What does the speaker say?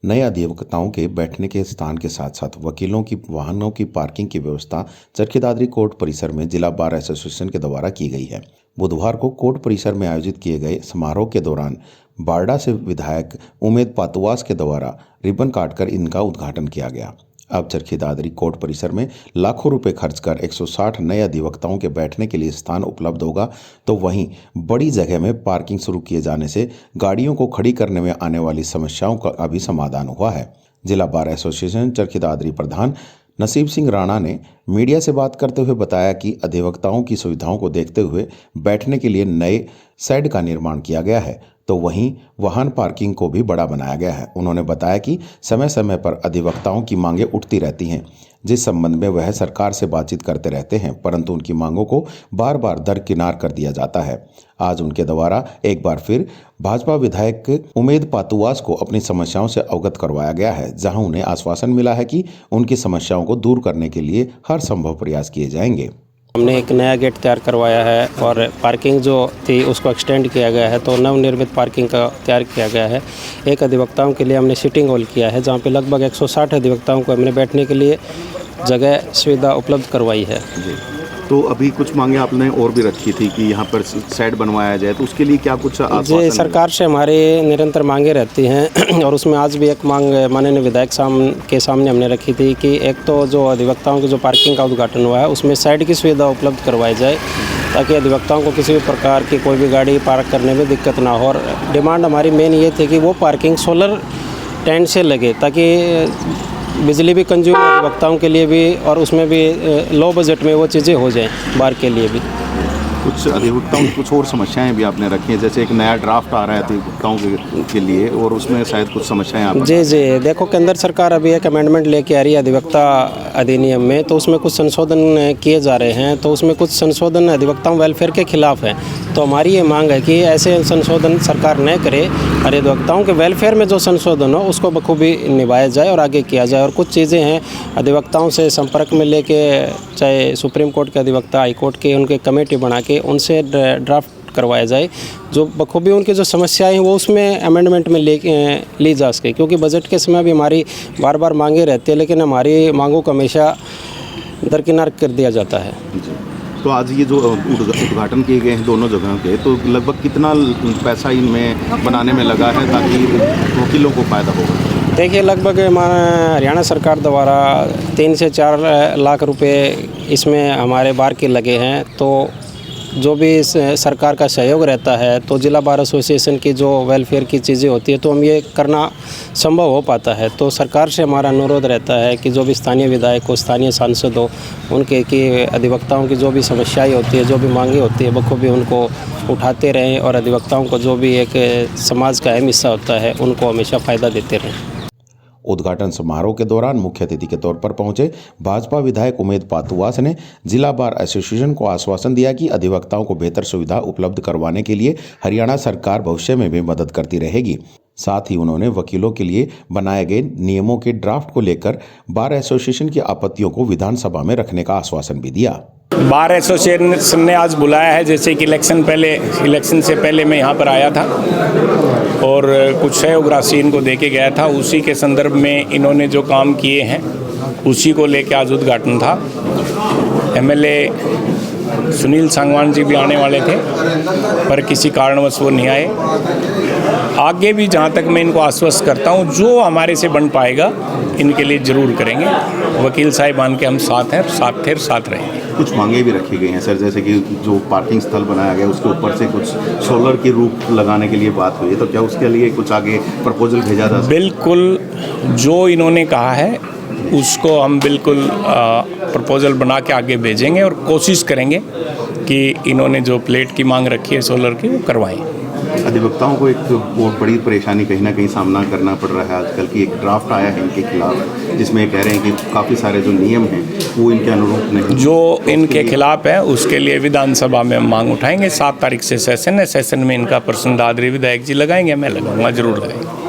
नए अधिवक्ताओं के बैठने के स्थान के साथ साथ वकीलों की वाहनों की पार्किंग की व्यवस्था चरखी दादरी कोर्ट परिसर में जिला बार एसोसिएशन के द्वारा की गई है। बुधवार को कोर्ट परिसर में आयोजित किए गए समारोह के दौरान बारडा से विधायक उमेद पातुवास के द्वारा रिबन काटकर इनका उद्घाटन किया गया। अब चरखी दादरी कोर्ट परिसर में लाखों रुपए खर्च कर 160 नए अधिवक्ताओं के बैठने के लिए स्थान उपलब्ध होगा, तो वहीं बड़ी जगह में पार्किंग शुरू किए जाने से गाड़ियों को खड़ी करने में आने वाली समस्याओं का अभी समाधान हुआ है। जिला बार एसोसिएशन चरखी दादरी प्रधान नसीब सिंह राणा ने मीडिया से बात करते हुए बताया कि अधिवक्ताओं की सुविधाओं को देखते हुए बैठने के लिए नए शेड का निर्माण किया गया है, तो वहीं वाहन पार्किंग को भी बड़ा बनाया गया है। उन्होंने बताया कि समय समय पर अधिवक्ताओं की मांगें उठती रहती हैं, जिस संबंध में वह सरकार से बातचीत करते रहते हैं, परंतु उनकी मांगों को बार बार दरकिनार कर दिया जाता है। आज उनके द्वारा एक बार फिर भाजपा विधायक उमेद पातुवास को अपनी समस्याओं से अवगत करवाया गया है, जहां उन्हें आश्वासन मिला है कि उनकी समस्याओं को दूर करने के लिए हर संभव प्रयास किए जाएंगे। हमने एक नया गेट तैयार करवाया है और पार्किंग जो थी उसको एक्सटेंड किया गया है, तो नवनिर्मित पार्किंग का तैयार किया गया है। एक अधिवक्ताओं के लिए हमने सिटिंग हॉल किया है, जहाँ पे लगभग 160 अधिवक्ताओं को हमने बैठने के लिए जगह सुविधा उपलब्ध करवाई है। जी, तो अभी कुछ मांगे आपने और भी रखी थी कि यहाँ पर शेड बनवाया जाए, तो उसके लिए क्या कुछ जी, सरकार से हमारी निरंतर मांगे रहती हैं और उसमें आज भी एक मांग माननीय विधायक के सामने हमने रखी थी कि एक तो जो अधिवक्ताओं की जो पार्किंग का उद्घाटन हुआ है उसमें शेड की सुविधा उपलब्ध करवाई जाए, ताकि अधिवक्ताओं को किसी भी प्रकार की कोई भी गाड़ी पार्क करने में दिक्कत ना हो। और डिमांड हमारी मेन ये थी कि वो पार्किंग सोलर टेंट से लगे, ताकि बिजली भी कंज्यूम अधिवक्ताओं के लिए भी और उसमें भी लो बजट में वो चीज़ें हो जाएं बार के लिए भी। कुछ अधिवक्ताओं की कुछ और समस्याएं भी आपने रखी हैं, जैसे एक नया ड्राफ्ट आ रहा है अधिवक्ताओं के लिए और उसमें शायद कुछ समस्याएं आप जी, देखो केंद्र सरकार अभी एक अमेंडमेंट लेके आ रही है अधिवक्ता अधिनियम में, तो उसमें कुछ संशोधन किए जा रहे हैं, तो उसमें कुछ संशोधन अधिवक्ताओं वेलफेयर के खिलाफ है। तो हमारी ये मांग है कि ऐसे संशोधन सरकार न करे और अधिवक्ताओं के वेलफेयर में जो संशोधन हो उसको बखूबी निभाया जाए और आगे किया जाए। और कुछ चीज़ें हैं अधिवक्ताओं से संपर्क में लेके, चाहे सुप्रीम कोर्ट के अधिवक्ता, हाई कोर्ट के, उनके कमेटी बना के उनसे ड्राफ्ट करवाया जाए, जो बखूबी उनकी जो समस्याएं हैं वो उसमें अमेंडमेंट में ली जा सके। क्योंकि बजट के समय भी हमारी बार बार मांगे रहती है, लेकिन हमारी मांगों को हमेशा दरकिनार कर दिया जाता है। तो आज ये जो उद्घाटन किए गए हैं दोनों जगहों के, तो लगभग कितना पैसा इनमें बनाने में लगा है ताकि वकीलों को फ़ायदा हो? देखिए, लगभग हरियाणा सरकार द्वारा 3 से 4 लाख रुपए इसमें हमारे बार के लगे हैं। तो जो भी सरकार का सहयोग रहता है, तो जिला बार एसोसिएशन की जो वेलफेयर की चीज़ें होती है तो हम ये करना संभव हो पाता है। तो सरकार से हमारा अनुरोध रहता है कि जो भी स्थानीय विधायक हो, स्थानीय सांसद हो, उनके कि अधिवक्ताओं की जो भी समस्याएं होती है, जो भी मांगे होती है, बखूबी उनको उठाते रहें और अधिवक्ताओं को जो भी एक समाज का अहम हिस्सा होता है उनको हमेशा फ़ायदा देते रहें। उद्घाटन समारोह के दौरान मुख्य अतिथि के तौर पर पहुंचे भाजपा विधायक उमेद पातुवास ने जिला बार एसोसिएशन को आश्वासन दिया कि अधिवक्ताओं को बेहतर सुविधा उपलब्ध करवाने के लिए हरियाणा सरकार भविष्य में भी मदद करती रहेगी। साथ ही उन्होंने वकीलों के लिए बनाए गए नियमों के ड्राफ्ट को लेकर बार एसोसिएशन की आपत्तियों को विधानसभा में रखने का आश्वासन भी दिया। बार एसोसिएशन ने आज बुलाया है, जैसे कि इलेक्शन से पहले मैं यहाँ पर आया था और कुछ सहयोग राशि इनको दे के गया था। उसी के संदर्भ में इन्होंने जो काम किए हैं उसी को लेकर आज उद्घाटन था। एमएलए सुनील सांगवान जी भी आने वाले थे, पर किसी कारणवश वो नहीं आए। आगे भी जहाँ तक मैं इनको आश्वस्त करता हूँ, जो हमारे से बन पाएगा इनके लिए ज़रूर करेंगे। वकील साहिबान के हम साथ हैं, साथ रहेंगे। कुछ मांगे भी रखी गई हैं सर, जैसे कि जो पार्किंग स्थल बनाया गया उसके ऊपर से कुछ सोलर की रूफ लगाने के लिए बात हुई है, तो क्या उसके लिए कुछ आगे प्रपोजल भेजा जा सकता है? बिल्कुल, जो इन्होंने कहा है उसको हम बिल्कुल प्रपोजल बना के आगे भेजेंगे और कोशिश करेंगे कि इन्होंने जो प्लेट की मांग रखी है सोलर की वो करवाएं। अधिवक्ताओं को एक बहुत बड़ी परेशानी कहीं ना कहीं सामना करना पड़ रहा है आजकल की। एक ड्राफ्ट आया है इनके खिलाफ जिसमें कह रहे हैं कि काफ़ी सारे जो नियम हैं वो इनके अनुरूप नहीं, जो इनके खिलाफ है उसके लिए विधानसभा में मांग उठाएंगे। 7 तारीख से सेशन है, सेशन में इनका प्रश्न दादरी विधायक जी लगाएंगे, मैं लगाऊंगा, जरूर लगाएंगे।